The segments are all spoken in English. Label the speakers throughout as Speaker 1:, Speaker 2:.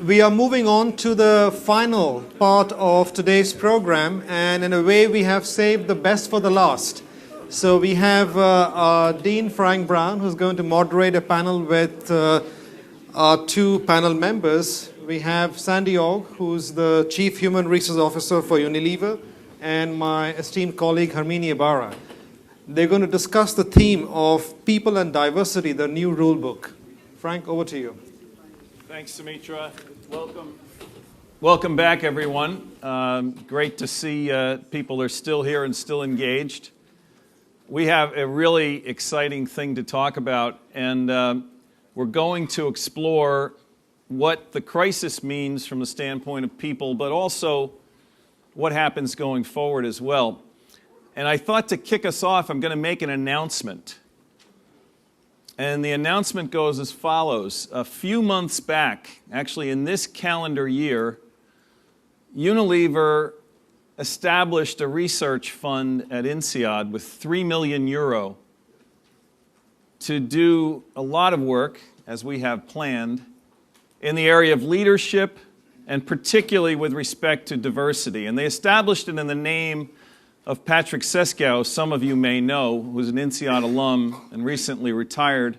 Speaker 1: We are moving on to the final part of today's program, and in a way we have saved the best for the last. So we have Dean Frank Brown, who's going to moderate a panel with our two panel members. We have Sandy Ogg, who's the Chief Human Resource Officer for Unilever, and my esteemed colleague Harmini Ibarra. They're going to discuss the theme of people and diversity, the new rule book. Frank, over to you.
Speaker 2: Thanks, Sumitra. Welcome back, everyone. Great to see people are still here and still engaged. We have a really exciting thing to talk about, and we're going to explore what the crisis means from the standpoint of people, but also what happens going forward as well. And I thought to kick us off, I'm going to make an announcement. And the announcement goes as follows. A few months back, actually in this calendar year, Unilever established a research fund at INSEAD with €3 million to do a lot of work, as we have planned, in the area of leadership and particularly with respect to diversity. And they established it in the name of Patrick Seskow, some of you may know, who's an INSEAD alum and recently retired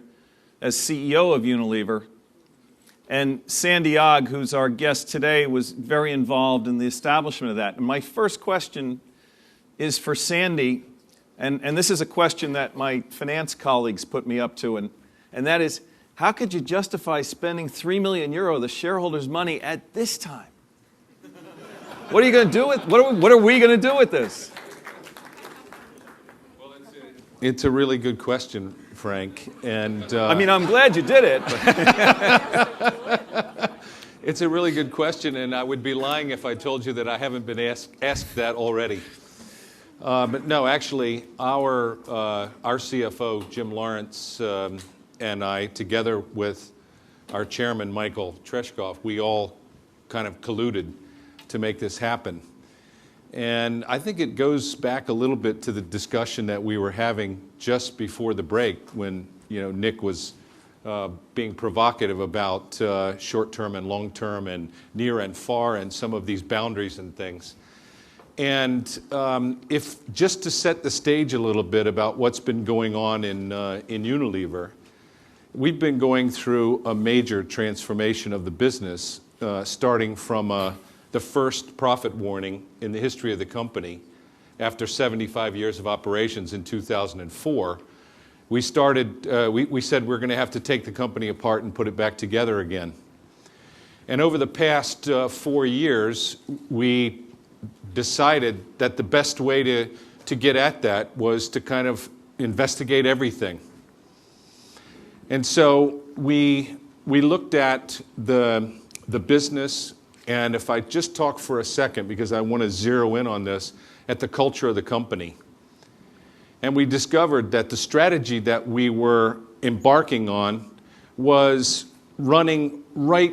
Speaker 2: as CEO of Unilever. And Sandy Ogg, who's our guest today, was very involved in the establishment of that. And my first question is for Sandy, and this is a question that my finance colleagues put me up to, and that is, how could you justify spending €3 million, the shareholders' money, at this time? What are you going to do with, what are we going to do with this?
Speaker 3: It's a really good question, Frank. And
Speaker 2: I mean, I'm glad you did it.
Speaker 3: It's a really good question, and I would be lying if I told you that I haven't been asked that already. But no, actually, our CFO, Jim Lawrence, and I, together with our chairman, Michael Treshkoff, we all kind of colluded to make this happen. And I think it goes back a little bit to the discussion that we were having just before the break when, Nick was being provocative about short-term and long-term and near and far and some of these boundaries and things. And if just to set the stage a little bit about what's been going on in Unilever, we've been going through a major transformation of the business, starting from the first profit warning in the history of the company after 75 years of operations in 2004. We said we're going to have to take the company apart and put it back together again. And over the past 4 years, we decided that the best way to get at that was to kind of investigate everything. And so we looked at the business. And if I just talk for a second, because I want to zero in on this, at the culture of the company. And we discovered that the strategy that we were embarking on was running right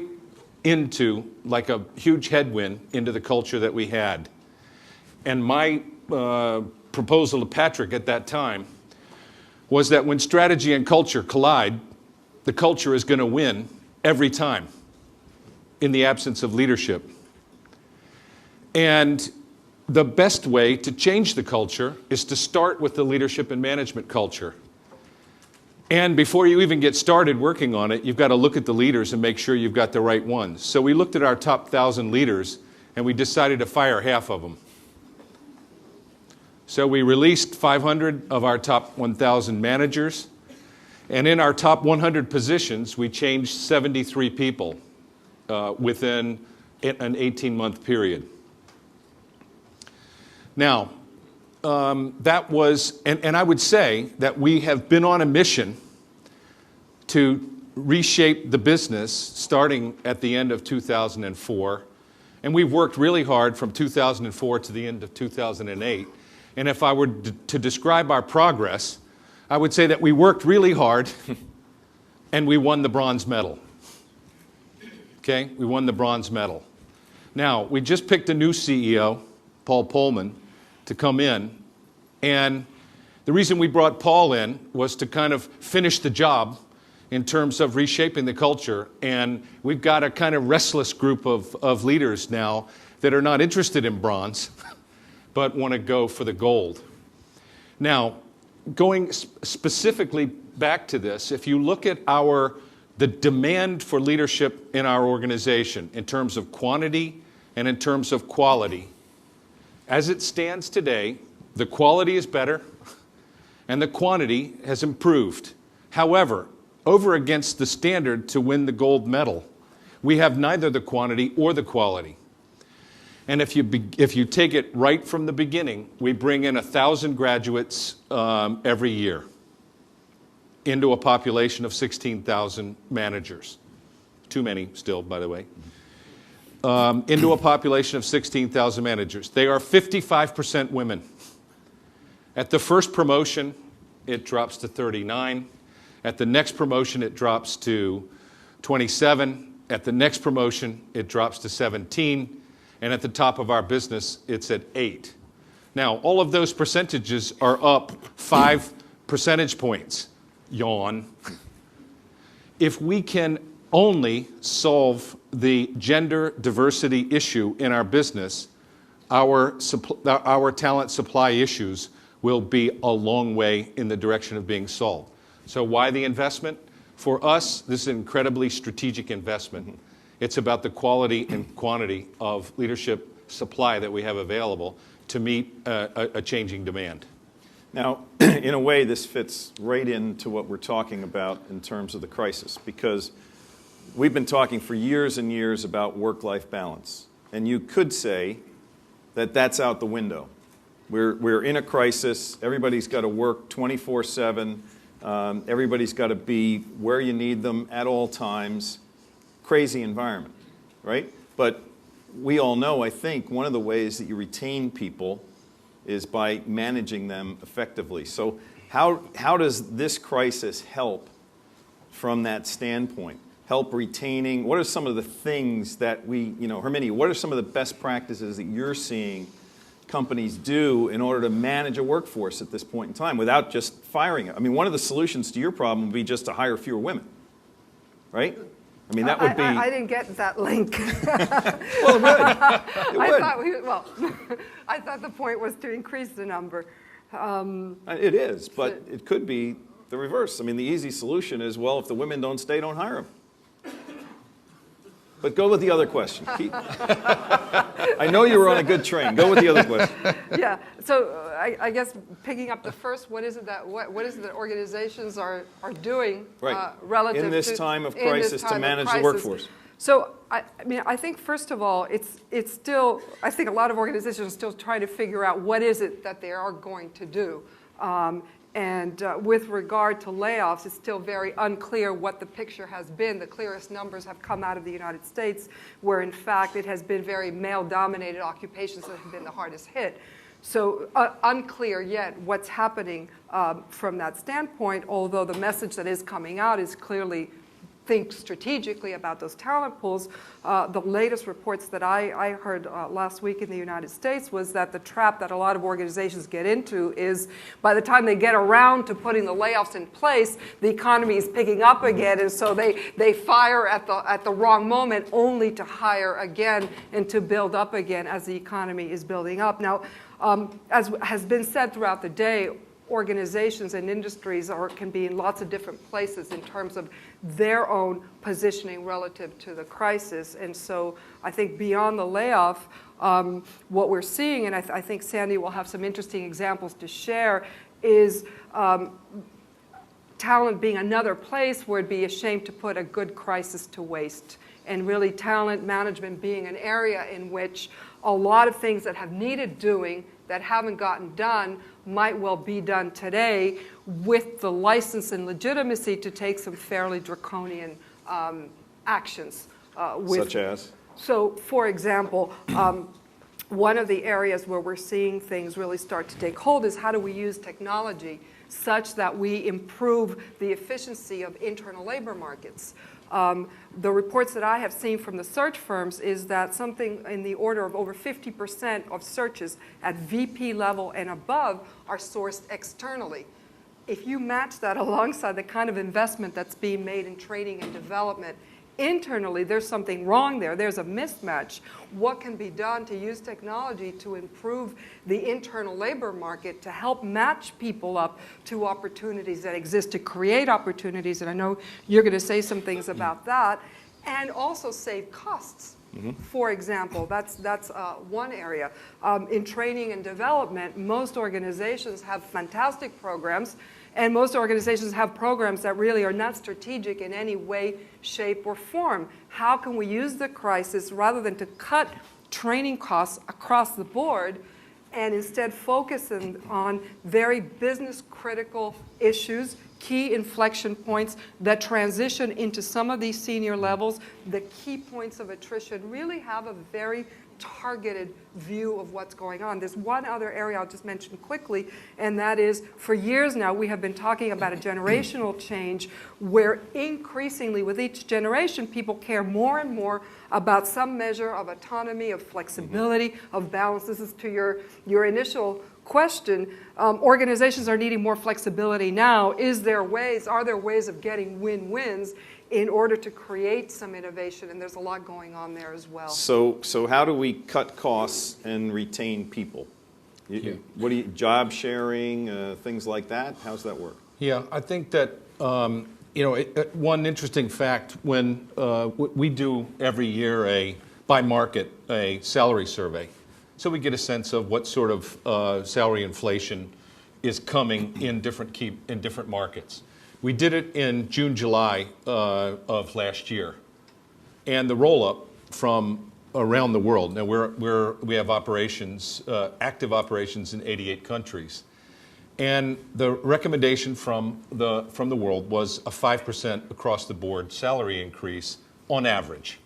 Speaker 3: into, like a huge headwind, into the culture that we had. And my proposal to Patrick at that time was that when strategy and culture collide, the culture is going to win every time, in the absence of leadership. And the best way to change the culture is to start with the leadership and management culture. And before you even get started working on it, you've got to look at the leaders and make sure you've got the right ones. So we looked at our top 1,000 leaders, and we decided to fire half of them. So we released 500 of our top 1,000 managers, and in our top 100 positions, we changed 73 people within an 18-month period. Now, that was, and I would say that we have been on a mission to reshape the business starting at the end of 2004. And we've worked really hard from 2004 to the end of 2008. And if I were to describe our progress, I would say that we worked really hard and we won the bronze medal. Okay, we won the bronze medal. Now, we just picked a new CEO, Paul Pullman, to come in. And the reason we brought Paul in was to kind of finish the job in terms of reshaping the culture. And we've got a kind of restless group of leaders now that are not interested in bronze, but want to go for the gold. Now, going specifically back to this, if you look at the demand for leadership in our organization in terms of quantity and in terms of quality, as it stands today, the quality is better and the quantity has improved. However, over against the standard to win the gold medal, we have neither the quantity or the quality. And if you take it right from the beginning, we bring in 1,000 graduates every year into a population of 16,000 managers. Too many still, by the way. Into a population of 16,000 managers. They are 55% women. At the first promotion, it drops to 39. At the next promotion, it drops to 27. At the next promotion, it drops to 17. And at the top of our business, it's at 8. Now, all of those percentages are up 5 percentage points. Yawn. If we can only solve the gender diversity issue in our business, our talent supply issues will be a long way in the direction of being solved. So why the investment? For us, this is an incredibly strategic investment. It's about the quality and quantity of leadership supply that we have available to meet a changing demand.
Speaker 2: Now, in a way, this fits right into what we're talking about in terms of the crisis, because we've been talking for years and years about work-life balance. And you could say that that's out the window. We're in a crisis. Everybody's got to work 24/7. Everybody's got to be where you need them at all times. Crazy environment, right? But we all know, I think, one of the ways that you retain people is by managing them effectively. So how does this crisis help from that standpoint? Help retaining? What are some of the things that Herminia, what are some of the best practices that you're seeing companies do in order to manage a workforce at this point in time without just firing it? I mean, one of the solutions to your problem would be just to hire fewer women, right? I mean, that would be...
Speaker 4: I didn't get that link.
Speaker 2: Well, it would.
Speaker 4: I thought the point was to increase the number.
Speaker 2: It is, but it could be the reverse. I mean, the easy solution is, well, if the women don't stay, don't hire them. But go with the other question. I know you were on a good train. Go with the other question.
Speaker 4: Yeah. So I guess picking up the first, what is it that organizations are doing relative
Speaker 2: in this time of crisis to manage the workforce?
Speaker 4: So I think first of all, it's still, I think a lot of organizations are still trying to figure out what is it that they are going to do. And with regard to layoffs, it's still very unclear what the picture has been. The clearest numbers have come out of the United States, where in fact it has been very male-dominated occupations that have been the hardest hit. So unclear yet what's happening from that standpoint, although the message that is coming out is clearly think strategically about those talent pools. The latest reports that I heard last week in the United States was that the trap that a lot of organizations get into is by the time they get around to putting the layoffs in place, the economy is picking up again, and so they fire at the wrong moment only to hire again and to build up again as the economy is building up. Now, as has been said throughout the day, organizations and industries can be in lots of different places in terms of their own positioning relative to the crisis. And so I think beyond the layoff, what we're seeing, and I think Sandy will have some interesting examples to share, is talent being another place where it'd be a shame to put a good crisis to waste. And really talent management being an area in which a lot of things that have needed doing that haven't gotten done might well be done today with the license and legitimacy to take some fairly draconian actions.
Speaker 2: Such as?
Speaker 4: So, for example, one of the areas where we're seeing things really start to take hold is how do we use technology such that we improve the efficiency of internal labor markets. The reports that I have seen from the search firms is that something in the order of over 50% of searches at VP level and above are sourced externally. if you match that alongside the kind of investment that's being made in training and development, internally there's something wrong there. There's a mismatch. What can be done to use technology to improve the internal labor market, to help match people up to opportunities that exist, to create opportunities, and I know you're going to say some things about that, and also save costs. For example, that's one area. In training and development, most organizations have fantastic programs, and most organizations have programs that really are not strategic in any way, shape, or form. How can we use the crisis, rather than to cut training costs across the board, and instead focus on very business-critical issues, key inflection points that transition into some of these senior levels, the key points of attrition, really have a very targeted view of what's going on. There's one other area I'll just mention quickly, and that is, for years now, we have been talking about a generational change where increasingly with each generation, people care more and more about some measure of autonomy, of flexibility, of balance. This is to your initial question. Organizations are needing more flexibility now. Are there ways of getting win-wins in order to create some innovation? And there's a lot going on there as well.
Speaker 2: So how do we cut costs and retain people? What do you, job sharing, things like that? How's that work?
Speaker 3: Yeah, I think that one interesting fact, when we do every year by market a salary survey, so we get a sense of what sort of salary inflation is coming in different markets. We did it in June, July of last year, and the roll-up from around the world. Now we have operations, active operations in 88 countries, and the recommendation from the world was a 5% across the board salary increase on average.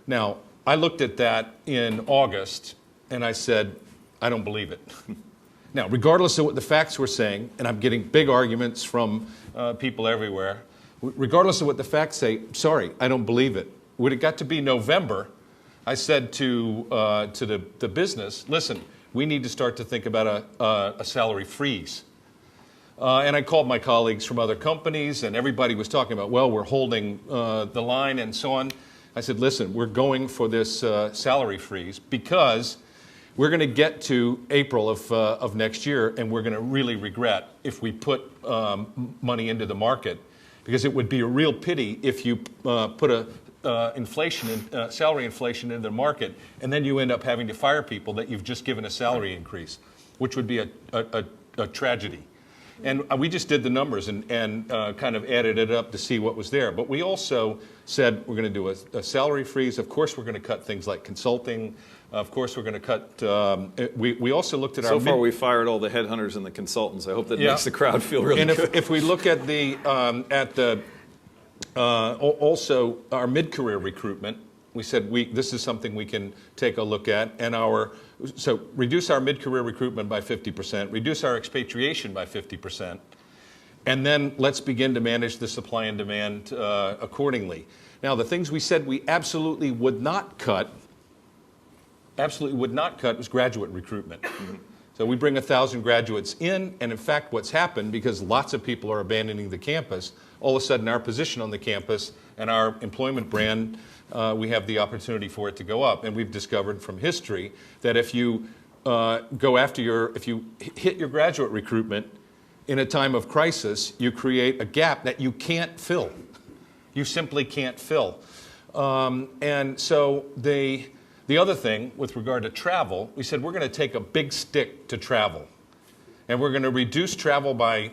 Speaker 3: Now I looked at that in August, and I said, I don't believe it. Now, regardless of what the facts were saying, and I'm getting big arguments from people everywhere, regardless of what the facts say, sorry, I don't believe it. When it got to be November, I said to the business, listen, we need to start to think about a salary freeze. And I called my colleagues from other companies, and everybody was talking about, well, we're holding the line and so on. I said, listen, we're going for this salary freeze because we're going to get to April of next year, and we're going to really regret if we put money into the market, because it would be a real pity if you put salary inflation into the market, and then you end up having to fire people that you've just given a salary increase, which would be a tragedy. And we just did the numbers and kind of added it up to see what was there. But we also said we're going to do a salary freeze. Of course, we're going to cut things like consulting. Of course, we're going to cut. We also looked at our.
Speaker 2: So far, we fired all the headhunters and the consultants. I hope that makes the crowd feel really good.
Speaker 3: And if we look at also our mid-career recruitment, we said this is something we can take a look at, and so reduce our mid-career recruitment by 50%, reduce our expatriation by 50%, and then let's begin to manage the supply and demand accordingly. Now, the things we said we absolutely would not cut was graduate recruitment. So we bring 1,000 graduates in, and in fact what's happened, because lots of people are abandoning the campus, all of a sudden our position on the campus and our employment brand, we have the opportunity for it to go up. And we've discovered from history that if you if you hit your graduate recruitment in a time of crisis, you create a gap that you can't fill. You simply can't fill. And so the other thing with regard to travel, we said we're going to take a big stick to travel. And we're going to reduce travel by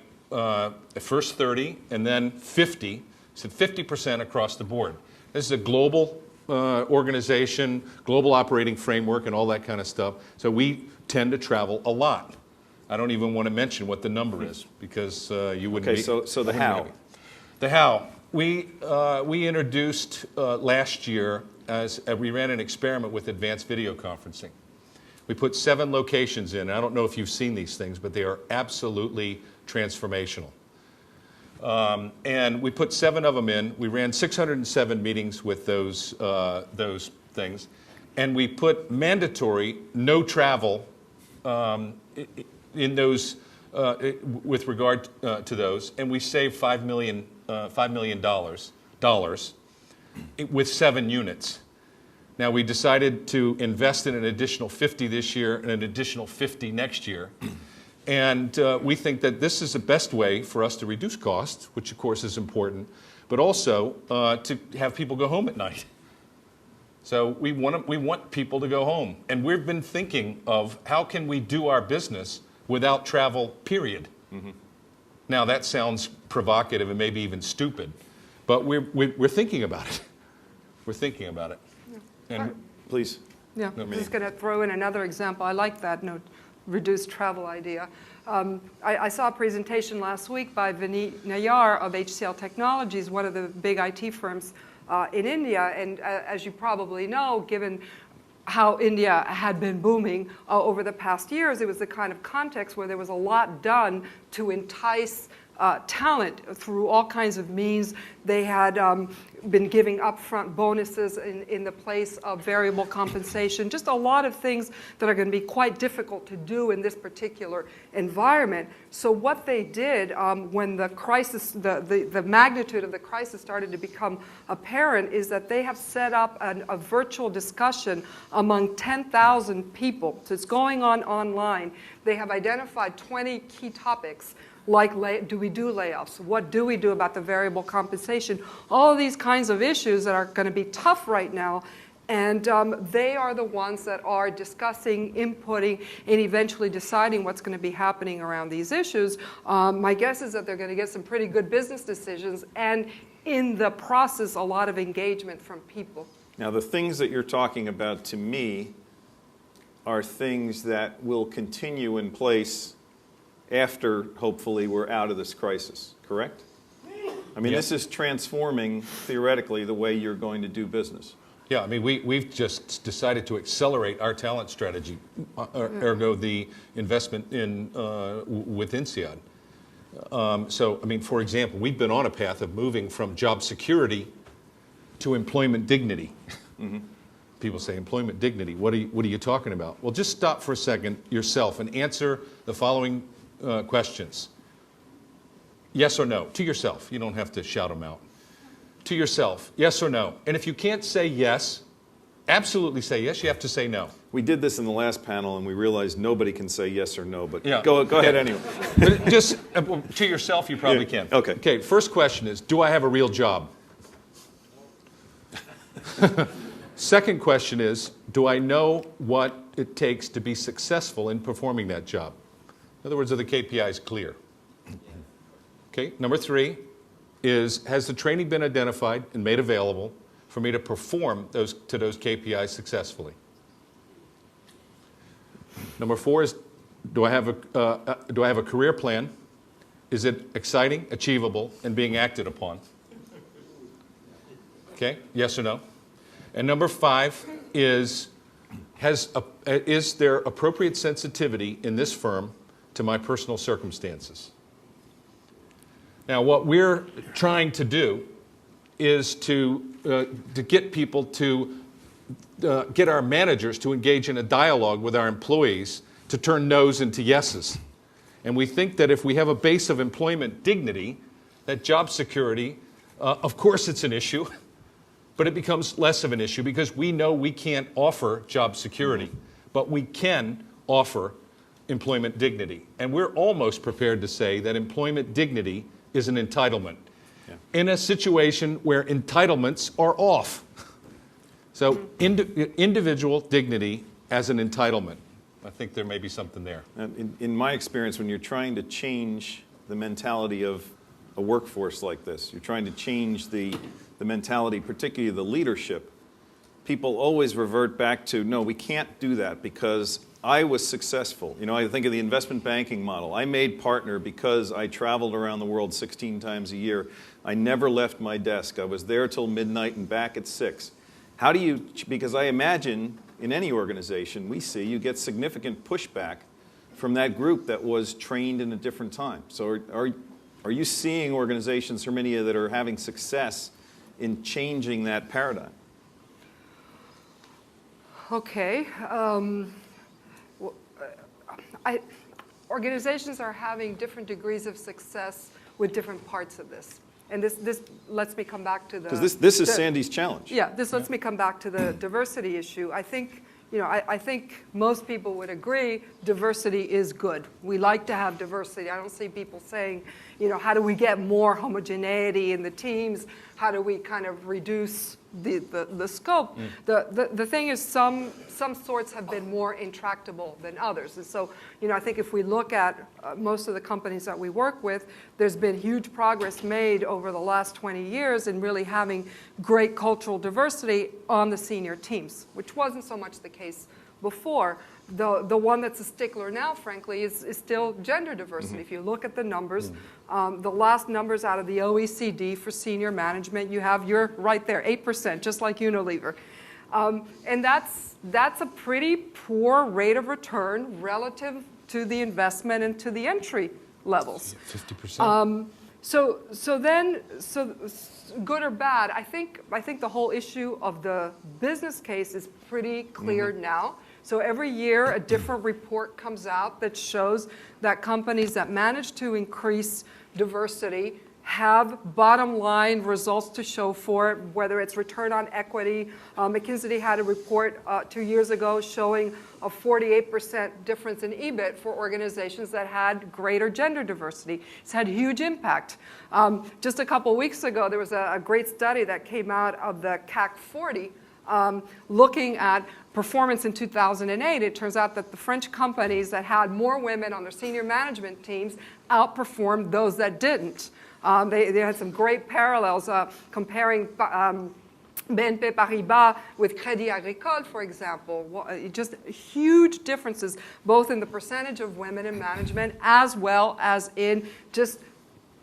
Speaker 3: first 30 and then 50. We said 50% across the board. This is a global organization, global operating framework, and all that kind of stuff. So we tend to travel a lot. I don't even want to mention what the number is, because you wouldn't be.
Speaker 2: Okay, so the how.
Speaker 3: The how. We introduced last year, we ran an experiment with advanced video conferencing. We put 7 locations in. I don't know if you've seen these things, but they are absolutely transformational. And we put 7 of them in. We ran 607 meetings with those things. And we put mandatory no travel in those with regard to those, and we saved $5 million with 7 units. Now, we decided to invest in an additional 50 this year and an additional 50 next year. And we think that this is the best way for us to reduce costs, which of course is important, but also to have people go home at night. So we want people to go home. And we've been thinking of how can we do our business without travel, period. Mm-hmm. Now, that sounds provocative and maybe even stupid, but we're thinking about it. We're thinking about it. Yeah. And please.
Speaker 4: Yeah, I'm just going to throw in another example. I like that reduced travel idea. I saw a presentation last week by Vineet Nayar of HCL Technologies, one of the big IT firms in India. And as you probably know, given how India had been booming over the past years, it was the kind of context where there was a lot done to entice talent through all kinds of means. They had been giving upfront bonuses in the place of variable compensation, just a lot of things that are going to be quite difficult to do in this particular environment. So what they did when the crisis, the magnitude of the crisis started to become apparent, is that they have set up a virtual discussion among 10,000 people. So it's going on online. They have identified 20 key topics, like do we do layoffs? What do we do about the variable compensation? All of these kinds of issues that are going to be tough right now. And they are the ones that are discussing, inputting, and eventually deciding what's going to be happening around these issues. My guess is that they're going to get some pretty good business decisions, and in the process, a lot of engagement from people.
Speaker 5: Now, the things that you're talking about, to me, are things that will continue in place after, hopefully, we're out of this crisis, correct? I mean, This is transforming, theoretically, the way you're going to do business.
Speaker 3: Yeah, I mean, we've just decided to accelerate our talent strategy, ergo the investment in with INSEAD. So, I mean, for example, we've been on a path of moving from job security to employment dignity. Mm-hmm. People say, employment dignity, what are you talking about? Well, just stop for a second yourself and answer the following questions. Yes or no, to yourself. You don't have to shout them out. To yourself, yes or no. And if you can't say yes, absolutely say yes, you have to say no.
Speaker 5: We did this in the last panel, and we realized nobody can say yes or no, but
Speaker 3: yeah.
Speaker 5: go ahead anyway.
Speaker 3: But just to yourself, you probably can.
Speaker 5: Okay.
Speaker 3: Okay, first question is, do I have a real job? Second question is, do I know what it takes to be successful in performing that job? In other words, are the KPIs clear? Okay, number 3 is, has the training been identified and made available for me to perform those KPIs successfully? Number 4 is, do I have a career plan? Is it exciting, achievable, and being acted upon? Okay, yes or no? And number 5 is, is there appropriate sensitivity in this firm to my personal circumstances? Now, what we're trying to do is to get people to get our managers to engage in a dialogue with our employees to turn no's into yeses. And we think that if we have a base of employment dignity, that job security, of course it's an issue, but it becomes less of an issue because we know we can't offer job security, but we can offer employment dignity. And we're almost prepared to say that employment dignity is an entitlement in a situation where entitlements are off. So individual dignity as an entitlement. I think there may be something there.
Speaker 5: In my experience, when you're trying to change the mentality of a workforce like this, you're trying to change the mentality, particularly the leadership, people always revert back to, no, we can't do that because I was successful. You know, I think of the investment banking model. I made partner because I traveled around the world 16 times a year. I never left my desk. I was there till midnight and back at 6. How do you, because I imagine in any organization we see, you get significant pushback from that group that was trained in a different time. So are you seeing organizations, or many that are having success in changing that paradigm?
Speaker 4: Okay. organizations are having different degrees of success with different parts of this. And this lets me come back to the...
Speaker 5: Because this is Sandy's challenge.
Speaker 4: Yeah, this lets me come back to the diversity issue. I think, I think most people would agree diversity is good. We like to have diversity. I don't see people saying, how do we get more homogeneity in the teams? How do we kind of reduce the scope? The thing is some sorts have been more intractable than others. And so, I think if we look at most of the companies that we work with, there's been huge progress made over the last 20 years in really having great cultural diversity on the senior teams, which wasn't so much the case before. The one that's a stickler now, frankly, is still gender diversity. If you look at the numbers, the last numbers out of the OECD for senior management, you're right there, 8%, just like Unilever. And that's a pretty poor rate of return relative to the investment and to the entry levels.
Speaker 3: 50%.
Speaker 4: So good or bad, I think the whole issue of the business case is pretty clear now. So every year a different report comes out that shows that companies that manage to increase diversity have bottom line results to show for it, whether it's return on equity. McKinsey had a report 2 years ago showing a 48% difference in EBIT for organizations that had greater gender diversity. It's had huge impact. Just a couple weeks ago, there was a great study that came out of the CAC 40 looking at performance in 2008. It turns out that the French companies that had more women on their senior management teams outperformed those that didn't. They had some great parallels comparing BNP Paribas with Crédit Agricole, for example. Just huge differences, both in the percentage of women in management as well as in just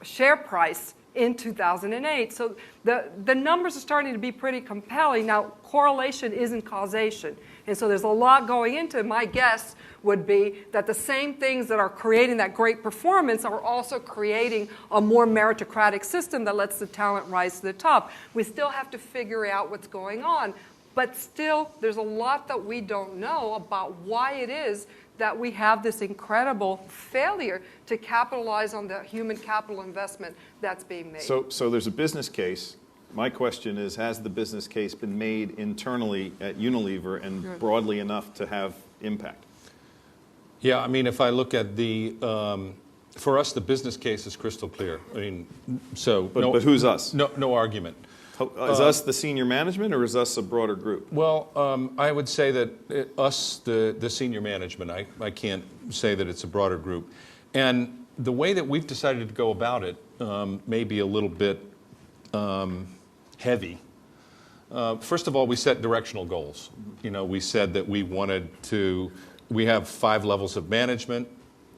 Speaker 4: share price in 2008. So the numbers are starting to be pretty compelling. Now, correlation isn't causation. And so there's a lot going into it. My guess would be that the same things that are creating that great performance are also creating a more meritocratic system that lets the talent rise to the top. We still have to figure out what's going on. But still, there's a lot that we don't know about why it is that we have this incredible failure to capitalize on the human capital investment that's being made.
Speaker 5: So there's a business case. My question is, has the business case been made internally at Unilever and broadly enough to have impact?
Speaker 3: Yeah, I mean, if I look at for us, the business case is crystal clear. I mean,
Speaker 5: But who's us?
Speaker 3: No argument.
Speaker 5: Is us the senior management, or is us a broader group?
Speaker 3: Well, I would say that us, the senior management, I can't say that it's a broader group. And the way that we've decided to go about it may be a little bit heavy. First of all, we set directional goals. We said that we have 5 levels of management,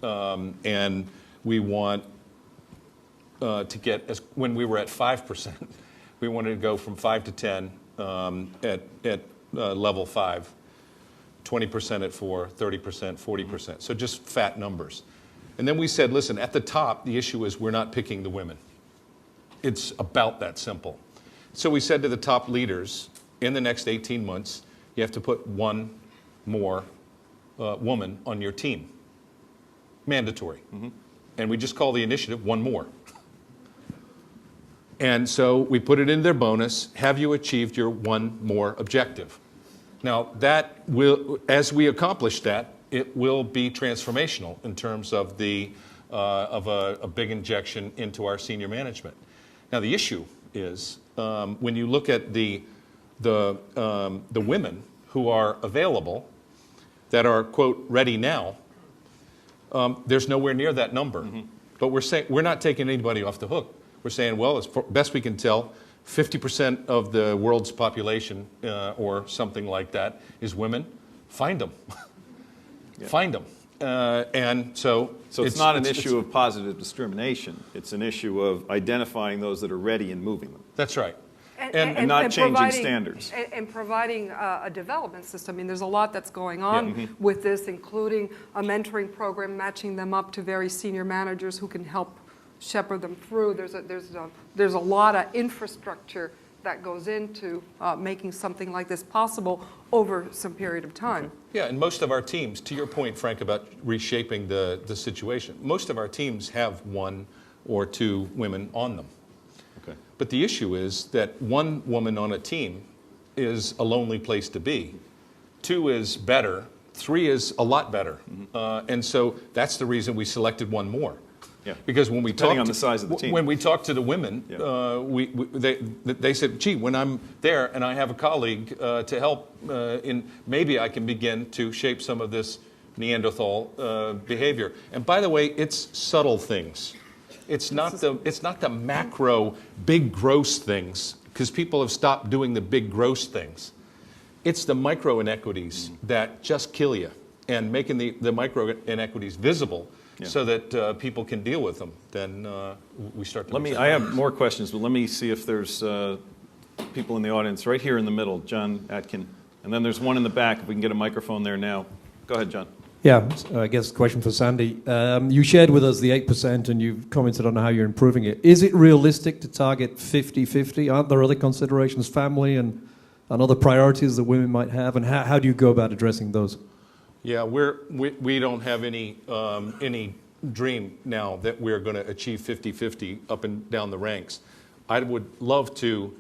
Speaker 3: and we want to get, when we were at 5%, we wanted to go from 5 to 10 at level 5, 20% at 4, 30%, 40%. So just fat numbers. And then we said, listen, at the top, the issue is we're not picking the women. It's about that simple. So we said to the top leaders, in the next 18 months, you have to put 1 more woman on your team. Mandatory. And we just call the initiative 1 more. And so we put it in their bonus. Have you achieved your 1 more objective? Now, that will, as we accomplish that, it will be transformational in terms of a big injection into our senior management. Now, the issue is when you look at the women who are available that are, quote, ready now, there's nowhere near that number. But we're not taking anybody off the hook. We're saying, well, as best we can tell, 50% of the world's population or something like that is women. Find them. Find them. And so
Speaker 5: it's not an issue of positive discrimination. It's an issue of identifying those that are ready and moving them.
Speaker 3: That's right.
Speaker 5: And not changing standards.
Speaker 4: And providing a development system. I mean, there's a lot that's going on with this, including a mentoring program, matching them up to very senior managers who can help shepherd them through. There's a lot of infrastructure that goes into making something like this possible over some period of time.
Speaker 3: Yeah, and most of our teams, to your point, Frank, about reshaping the situation, most of our teams have 1 or 2 women on them.
Speaker 5: Okay.
Speaker 3: But the issue is that 1 woman on a team is a lonely place to be. 2 is better. 3 is a lot better. And so that's the reason we selected 1 more.
Speaker 5: Yeah.
Speaker 3: Because when we
Speaker 5: Depending on the size of the team.
Speaker 3: when we talked to the women,
Speaker 5: Yeah.
Speaker 3: they said, gee, when I'm there and I have a colleague to help, maybe I can begin to shape some of this Neanderthal behavior. And by the way, it's subtle things. It's not the macro, big, gross things, because people have stopped doing the big, gross things. It's the micro inequities that just kill you, and making the micro inequities visible so that people can deal with them. Then we start to.
Speaker 5: I have more questions, but let me see if there's people in the audience right here in the middle. John Atkin, and then there's one in the back. If we can get a microphone there now. Go ahead, John.
Speaker 6: Yeah, I guess question for Sandy. You shared with us the 8% and you've commented on how you're improving it. Is it realistic to target 50-50? Aren't there other considerations, family and other priorities that women might have? And how do you go about addressing those?
Speaker 3: Yeah, we don't have any dream now that we're going to achieve 50-50 up and down the ranks. I would love to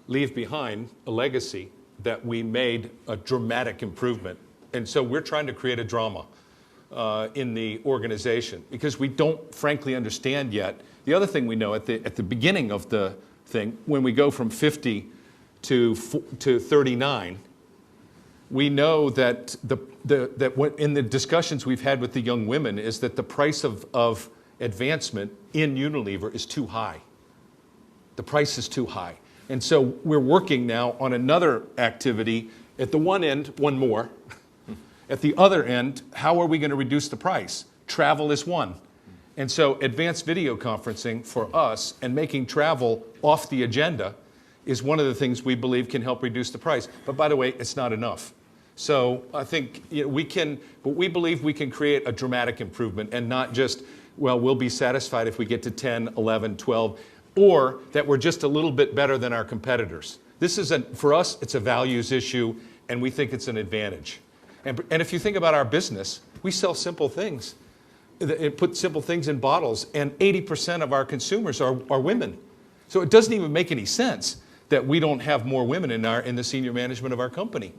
Speaker 3: leave behind a legacy that we made a dramatic improvement. And so we're trying to create a drama in the organization because we don't frankly understand yet. The other thing we know at the beginning of the thing, when we go from 50 to 39, we know that in the discussions we've had with the young women is that the price of advancement in Unilever is too high. The price is too high. And so we're working now on another activity. At the one end, 1 more. At the other end, how are we going to reduce the price? Travel is one. And so advanced video conferencing for us and making travel off the agenda is one of the things we believe can help reduce the price. But by the way, it's not enough. So I think we believe we can create a dramatic improvement and not just, well, we'll be satisfied if we get to 10, 11, 12, or that we're just a little bit better than our competitors. For us, it's a values issue, and we think it's an advantage. And if you think about our business, we sell simple things. It put simple things in bottles, and 80% of our consumers are women. So it doesn't even make any sense that we don't have more women in the senior management of our company.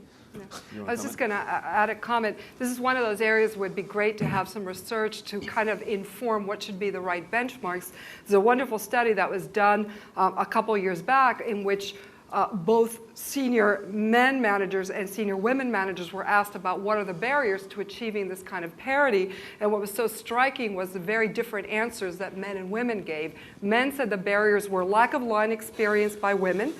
Speaker 4: Yeah. I was just going to add a comment. This is one of those areas where it'd be great to have some research to kind of inform what should be the right benchmarks. There's a wonderful study that was done a couple years back in which both senior men managers and senior women managers were asked about what are the barriers to achieving this kind of parity. And what was so striking was the very different answers that men and women gave. Men said the barriers were lack of line experience by women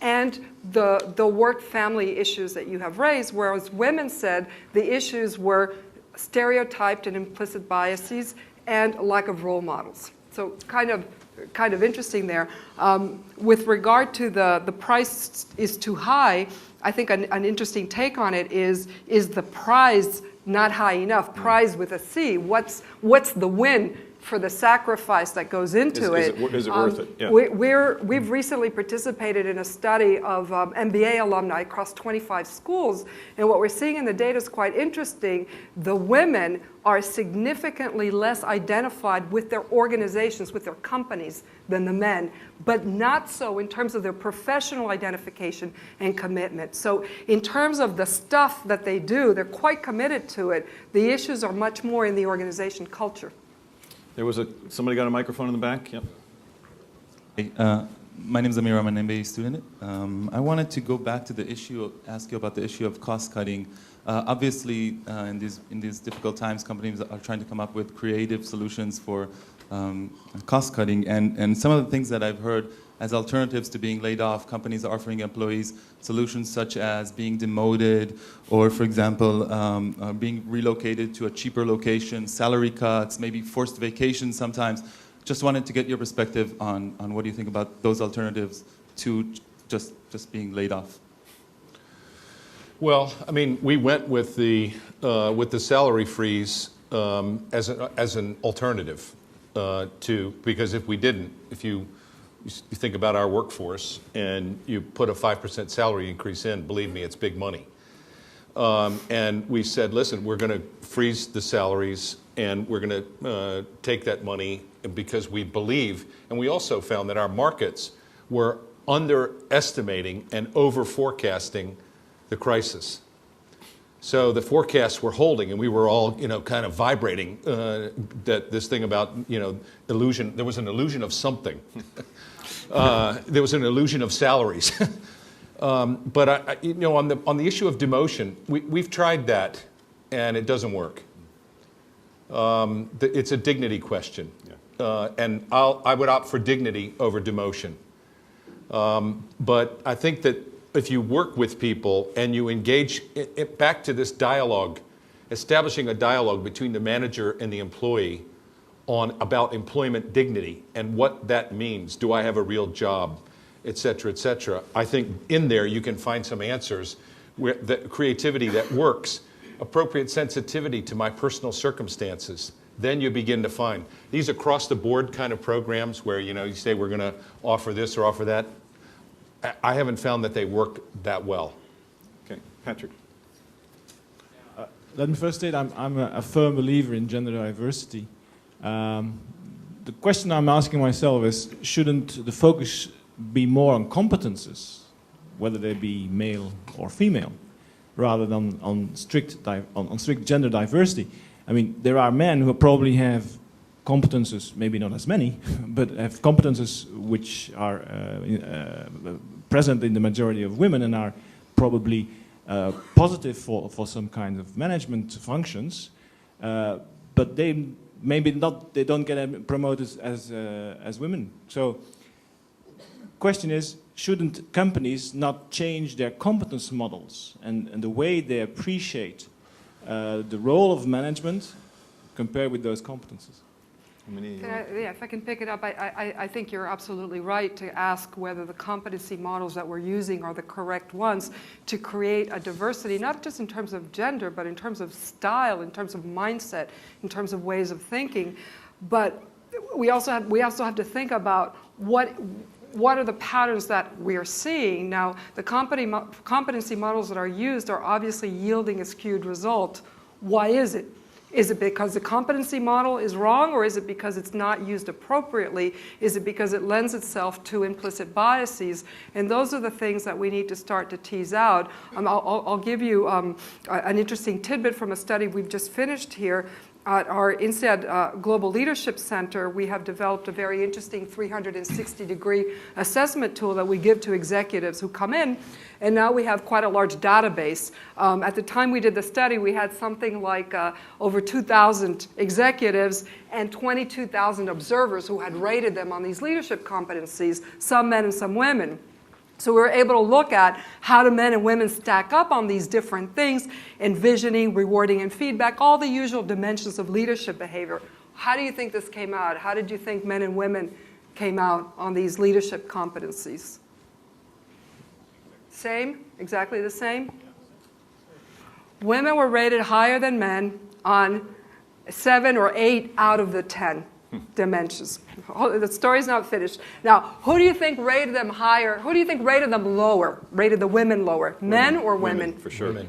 Speaker 4: and the work-family issues that you have raised, whereas women said the issues were stereotyped and implicit biases and lack of role models. So kind of interesting there. With regard to the price is too high, I think an interesting take on it is the prize not high enough? Prize with a C. What's the win for the sacrifice that goes into it?
Speaker 5: Is it worth it? Yeah.
Speaker 4: We've recently participated in a study of MBA alumni across 25 schools, and what we're seeing in the data is quite interesting. The women are significantly less identified with their organizations, with their companies, than the men, but not so in terms of their professional identification and commitment. So in terms of the stuff that they do, they're quite committed to it. The issues are much more in the organization culture.
Speaker 5: There was somebody got a microphone in the back. Yep.
Speaker 7: Hey, my name is Amir. I'm an MBA student. I wanted to go back to the issue, ask you about the issue of cost cutting. Obviously, in these difficult times, companies are trying to come up with creative solutions for cost cutting. And some of the things that I've heard as alternatives to being laid off, companies are offering employees solutions such as being demoted or, for example, being relocated to a cheaper location, salary cuts, maybe forced vacations sometimes. Just wanted to get your perspective on what do you think about those alternatives to just being laid off.
Speaker 3: Well, I mean, we went with the salary freeze as an alternative because if we didn't, if you you think about our workforce and you put a 5% salary increase in, believe me, it's big money. And we said, listen, we're going to freeze the salaries and we're going to take that money because we believe, and we also found that our markets were underestimating and over-forecasting the crisis. So the forecasts were holding, and we were all, kind of vibrating that this thing about, illusion. There was an illusion of something. There was an illusion of salaries. But on the issue of demotion, we've tried that, and it doesn't work. It's a dignity question, and I would opt for dignity over demotion. But I think that if you work with people and you engage back to this dialogue, establishing a dialogue between the manager and the employee about employment dignity and what that means. Do I have a real job, et cetera, et cetera. I think in there you can find some answers where the creativity that works, appropriate sensitivity to my personal circumstances. Then you begin to find these across the board kind of programs where you say we're going to offer this or offer that. I haven't found that they work that well.
Speaker 5: Okay, Patrick.
Speaker 8: Let me first state I'm a firm believer in gender diversity. The question I'm asking myself is, shouldn't the focus be more on competences, whether they be male or female, rather than on strict gender diversity? I mean, there are men who probably have competences, maybe not as many, but have competences which are present in the majority of women and are probably positive for some kind of management functions, but they don't get promoted as women. So, question is, shouldn't companies not change their competence models and the way they appreciate the role of management compared with those competences?
Speaker 4: If I can pick it up, I think you're absolutely right to ask whether the competency models that we're using are the correct ones to create a diversity, not just in terms of gender, but in terms of style, in terms of mindset, in terms of ways of thinking. But we also have to think about what are the patterns that we're seeing. Now, the competency models that are used are obviously yielding a skewed result. Why is it? Is it because the competency model is wrong, or is it because it's not used appropriately? Is it because it lends itself to implicit biases? And those are the things that we need to start to tease out. I'll give you an interesting tidbit from a study we've just finished here. At our INSEAD Global Leadership Center, we have developed a very interesting 360-degree assessment tool that we give to executives who come in, and now we have quite a large database. At the time we did the study, we had something like over 2,000 executives and 22,000 observers who had rated them on these leadership competencies, some men and some women. So we were able to look at how do men and women stack up on these different things: envisioning, rewarding, and feedback, all the usual dimensions of leadership behavior. How do you think this came out? How did you think men and women came out on these leadership competencies? Same? Exactly the same? Women were rated higher than men on 7 or 8 out of the 10 dimensions. The story's not finished. Now, who do you think rated them higher? Who do you think rated them lower? Rated the women lower? Men or women?
Speaker 5: For sure. Women.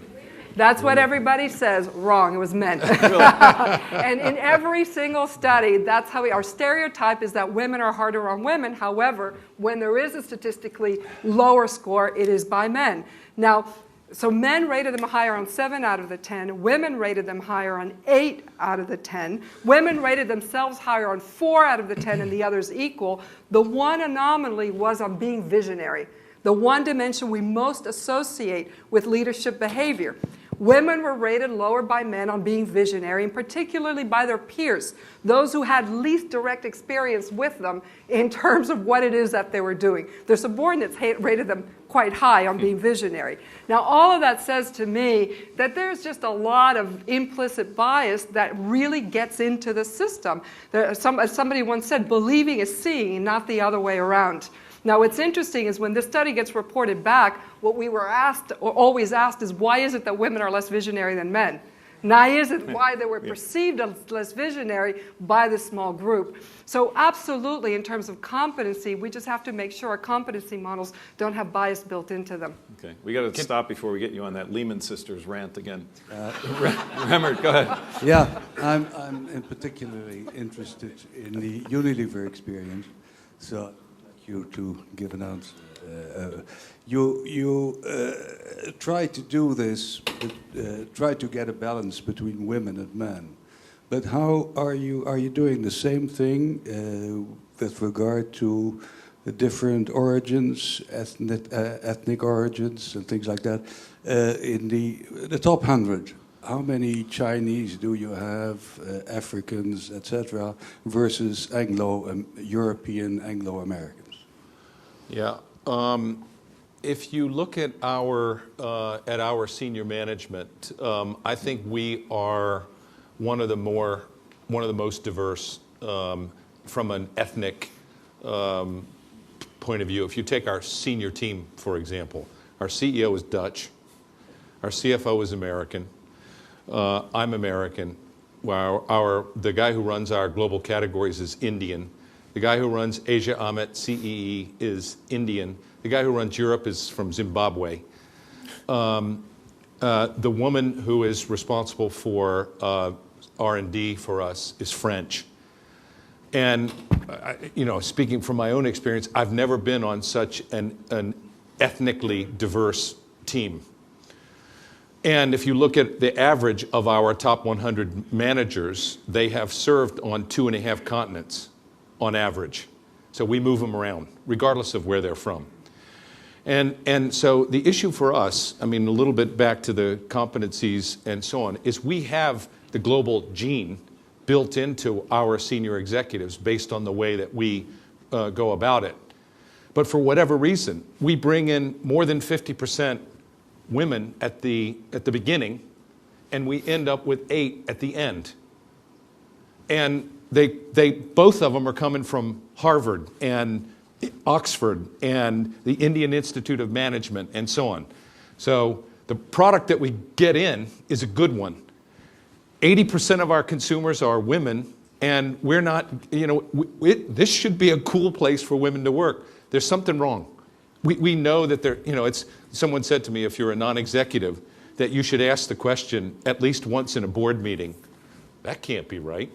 Speaker 4: That's what everybody says. Wrong. It was men. And in every single study, that's how our stereotype is that women are harder on women. However, when there is a statistically lower score, it is by men. Now, so men rated them higher on 7 out of the 10. Women rated them higher on 8 out of the 10. Women rated themselves higher on 4 out of the 10 and the others equal. The one anomaly was on being visionary, the one dimension we most associate with leadership behavior. Women were rated lower by men on being visionary, and particularly by their peers, those who had least direct experience with them in terms of what it is that they were doing. Their subordinates rated them quite high on being visionary. Now, all of that says to me that there's just a lot of implicit bias that really gets into the system. As somebody once said, believing is seeing, not the other way around. Now, what's interesting is when this study gets reported back, what we were asked, or always asked, is why is it that women are less visionary than men? Now, is it why they were perceived as less visionary by the small group? So absolutely, in terms of competency, we just have to make sure our competency models don't have bias built into them.
Speaker 5: Okay, we got to stop before we get you on that Lehman Sisters rant again. Remmert, go ahead.
Speaker 9: Yeah, I'm particularly interested in the Unilever experience. So I'd like you to give an answer. You try to do this, try to get a balance between women and men. But how are you doing the same thing with regard to the different origins, ethnic origins, and things like that? In the top 100, how many Chinese do you have, Africans, etc., versus European Anglo-Americans?
Speaker 3: Yeah. If you look at our senior management, I think we are one of the most diverse from an ethnic point of view. If you take our senior team, for example, our CEO is Dutch, our CFO is American, I'm American. The guy who runs our global categories is Indian. The guy who runs Asia Amit CEE is Indian. The guy who runs Europe is from Zimbabwe. The woman who is responsible for R&D for us is French. And speaking from my own experience, I've never been on such an ethnically diverse team. And if you look at the average of our top 100 managers, they have served on 2.5 continents on average. So we move them around, regardless of where they're from. And so the issue for us, I mean, a little bit back to the competencies and so on, is we have the global gene built into our senior executives based on the way that we go about it. But for whatever reason, we bring in more than 50% women at the beginning, and we end up with 8 at the end. And they both of them are coming from Harvard and Oxford and the Indian Institute of Management and so on. So the product that we get in is a good one. 80% of our consumers are women, and we're not, this should be a cool place for women to work. There's something wrong. We know that someone said to me, if you're a non-executive, that you should ask the question at least once in a board meeting. That can't be right.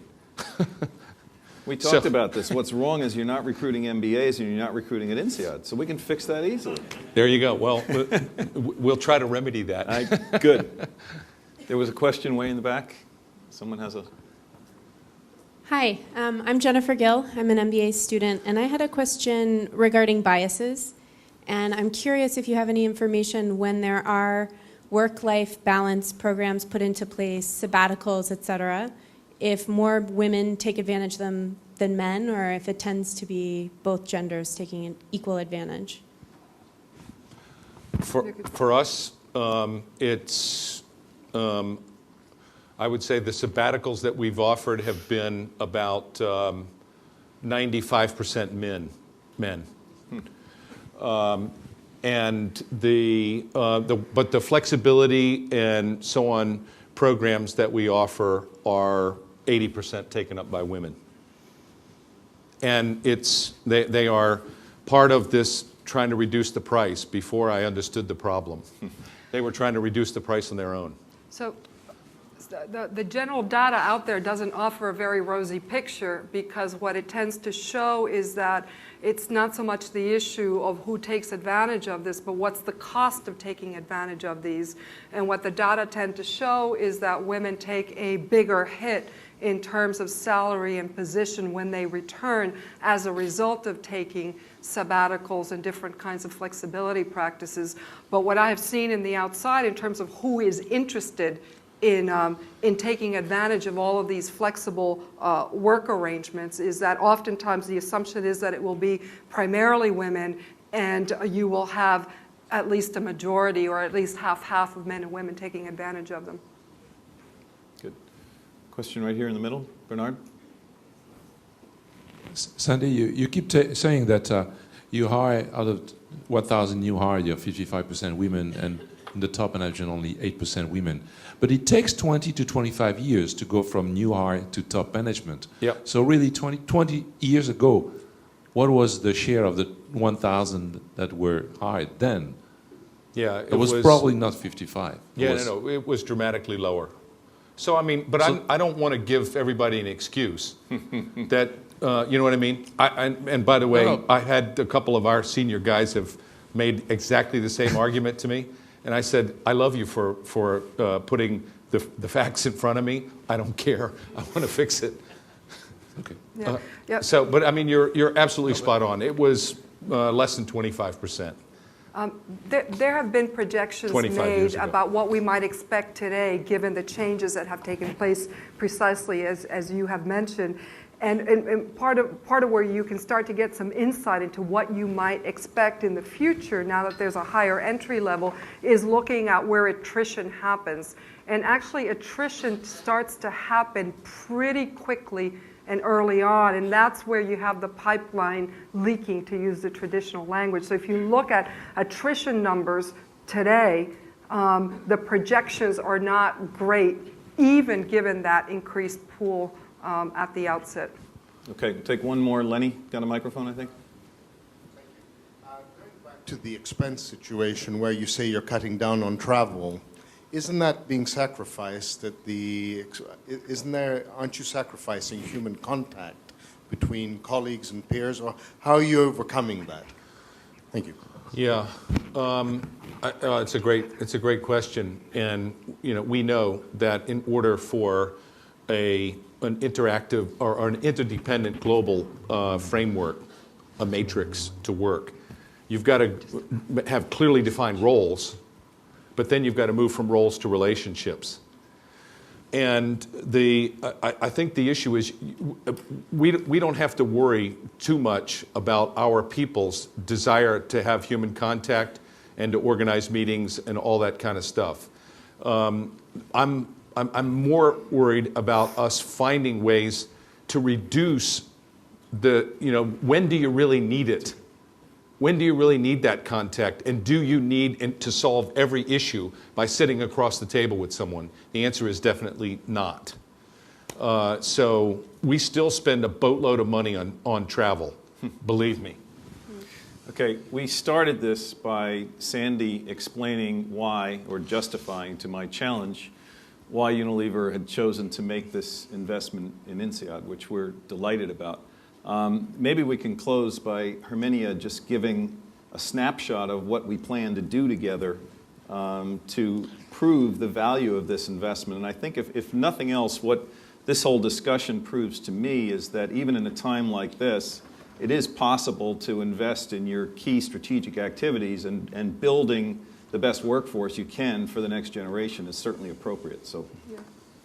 Speaker 5: We talked about this. What's wrong is you're not recruiting MBAs and you're not recruiting at INSEAD. So we can fix that easily.
Speaker 3: There you go. Well, we'll try to remedy that.
Speaker 5: Good. There was a question way in the back. Someone has a...
Speaker 10: Hi, I'm Jennifer Gill. I'm an MBA student, and I had a question regarding biases. And I'm curious if you have any information when there are work-life balance programs put into place, sabbaticals, et cetera, if more women take advantage of them than men, or if it tends to be both genders taking an equal advantage?
Speaker 3: For us, it's, I would say the sabbaticals that we've offered have been about 95% men. And but the flexibility and so on programs that we offer are 80% taken up by women. And they are part of this trying to reduce the price. Before I understood the problem, they were trying to reduce the price on their own.
Speaker 4: So the general data out there doesn't offer a very rosy picture, because what it tends to show is that it's not so much the issue of who takes advantage of this, but what's the cost of taking advantage of these. And what the data tend to show is that women take a bigger hit in terms of salary and position when they return as a result of taking sabbaticals and different kinds of flexibility practices. But what I have seen in the outside in terms of who is interested in taking advantage of all of these flexible work arrangements is that oftentimes the assumption is that it will be primarily women, and you will have at least a majority, or at least half of men and women taking advantage of them.
Speaker 5: Good. Question right here in the middle. Bernard?
Speaker 11: Sandy, you keep saying that you hire, out of 1,000 you hire, you're 55% women, and in the top management, only 8% women. But it takes 20 to 25 years to go from new hire to top management.
Speaker 3: Yep.
Speaker 11: So really 20 years ago, what was the share of the 1,000 that were hired then?
Speaker 3: Yeah,
Speaker 11: It was probably not 55.
Speaker 3: Yeah, no, it was dramatically lower. So I mean, but I don't want to give everybody an excuse that you know what I mean. And by the way,
Speaker 11: No.
Speaker 3: I had a couple of our senior guys have made exactly the same argument to me, and I said, I love you for putting the facts in front of me. I don't care. I want to fix it.
Speaker 11: Okay.
Speaker 4: Yeah.
Speaker 3: So, but I mean, you're absolutely spot on. It was less than 25%.
Speaker 4: There have been projections
Speaker 3: 25
Speaker 4: made
Speaker 3: years ago.
Speaker 4: about what we might expect today, given the changes that have taken place precisely as you have mentioned. And part of where you can start to get some insight into what you might expect in the future now that there's a higher entry level is looking at where attrition happens. And actually attrition starts to happen pretty quickly and early on, and that's where you have the pipeline leaking, to use the traditional language. So if you look at attrition numbers today, the projections are not great, even given that increased pool at the outset.
Speaker 5: Okay, take one more. Lenny, got a microphone, I think?
Speaker 12: Going back to the expense situation where you say you're cutting down on travel, isn't that being sacrificed at aren't you sacrificing human contact between colleagues and peers, or how are you overcoming that? Thank you.
Speaker 3: Yeah, it's a great question, and you know we know that in order for an interactive or an interdependent global framework, a matrix to work, you've got to have clearly defined roles, but then you've got to move from roles to relationships. And I think the issue is we don't have to worry too much about our people's desire to have human contact and to organize meetings and all that kind of stuff. I'm more worried about us finding ways to reduce when do you really need it? When do you really need that contact? And do you need to solve every issue by sitting across the table with someone? The answer is definitely not. So we still spend a boatload of money on travel, believe me.
Speaker 5: Okay, we started this by Sandy explaining why, or justifying to my challenge, why Unilever had chosen to make this investment in INSEAD, which we're delighted about. Maybe we can close by Herminia just giving a snapshot of what we plan to do together to prove the value of this investment. And I think if nothing else, what this whole discussion proves to me is that even in a time like this, it is possible to invest in your key strategic activities, and building the best workforce you can for the next generation is certainly appropriate. So,
Speaker 4: yeah.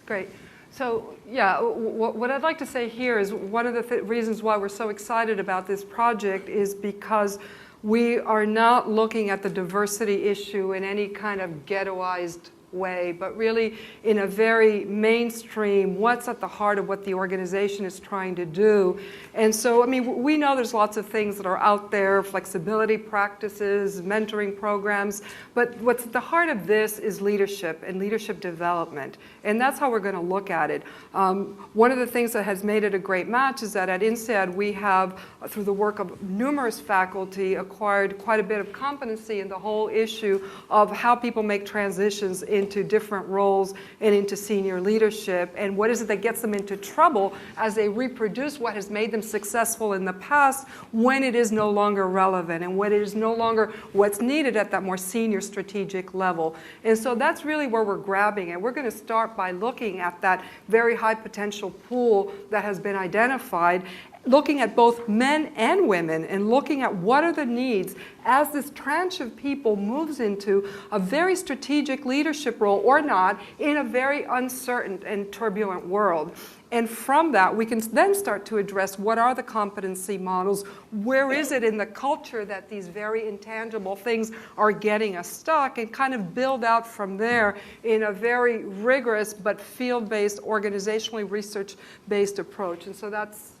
Speaker 4: Great. So, yeah, what I'd like to say here is one of the reasons why we're so excited about this project is because we are not looking at the diversity issue in any kind of ghettoized way, but really in a very mainstream, what's at the heart of what the organization is trying to do. And so, I mean, we know there's lots of things that are out there, flexibility practices, mentoring programs, but what's at the heart of this is leadership and leadership development. And that's how we're going to look at it. One of the things that has made it a great match is that at INSEAD we have, through the work of numerous faculty, acquired quite a bit of competency in the whole issue of how people make transitions into different roles and into senior leadership, and what is it that gets them into trouble as they reproduce what has made them successful in the past when it is no longer relevant and when it is no longer what's needed at that more senior strategic level. And so that's really where we're grabbing, and we're going to start by looking at that very high potential pool that has been identified, looking at both men and women and looking at what are the needs as this tranche of people moves into a very strategic leadership role or not in a very uncertain and turbulent world. And from that, we can then start to address what are the competency models, where is it in the culture that these very intangible things are getting us stuck, and kind of build out from there in a very rigorous but field-based, organizationally research-based approach. And so that's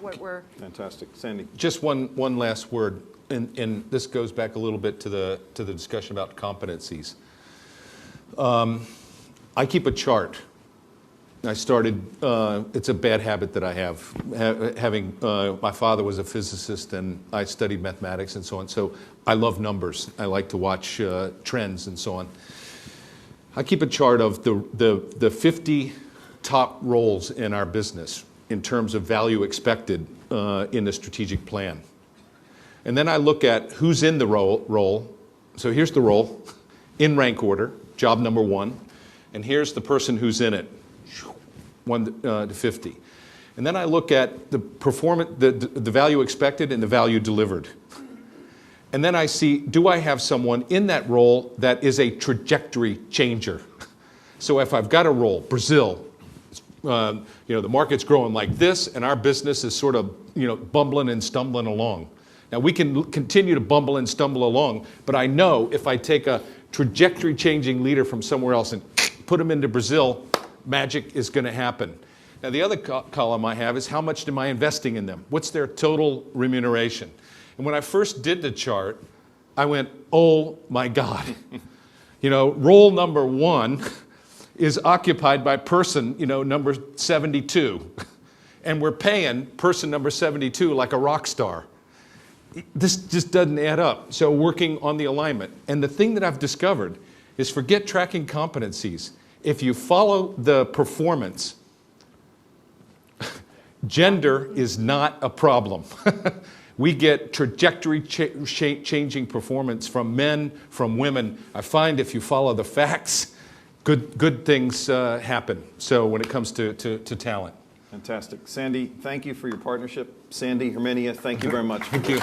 Speaker 4: what we're...
Speaker 5: fantastic. Sandy?
Speaker 3: Just one last word, and this goes back a little bit to the discussion about competencies. I keep a chart. I started, it's a bad habit that I have, having, my father was a physicist and I studied mathematics and so on, so I love numbers. I like to watch trends and so on. I keep a chart of the 50 top roles in our business in terms of value expected in the strategic plan. And then I look at who's in the role. So here's the role, in rank order, job number 1. And here's the person who's in it, 1 to 50. And then I look at the performance, the value expected and the value delivered. And then I see, do I have someone in that role that is a trajectory changer? So if I've got a role, Brazil, the market's growing like this, and our business is sort of, bumbling and stumbling along. Now we can continue to bumble and stumble along, but I know if I take a trajectory-changing leader from somewhere else and put them into Brazil, magic is going to happen. Now the other column I have is how much am I investing in them? What's their total remuneration? And when I first did the chart, I went, oh my God. Role number 1 is occupied by person, number 72. And we're paying person number 72 like a rock star. This just doesn't add up. So working on the alignment. And the thing that I've discovered is forget tracking competencies. If you follow the performance, gender is not a problem. We get trajectory changing performance from men, from women. I find if you follow the facts, good things happen. So when it comes to talent.
Speaker 5: Fantastic. Sandy, thank you for your partnership. Sandy, Herminia, thank you very much.
Speaker 3: Thank you.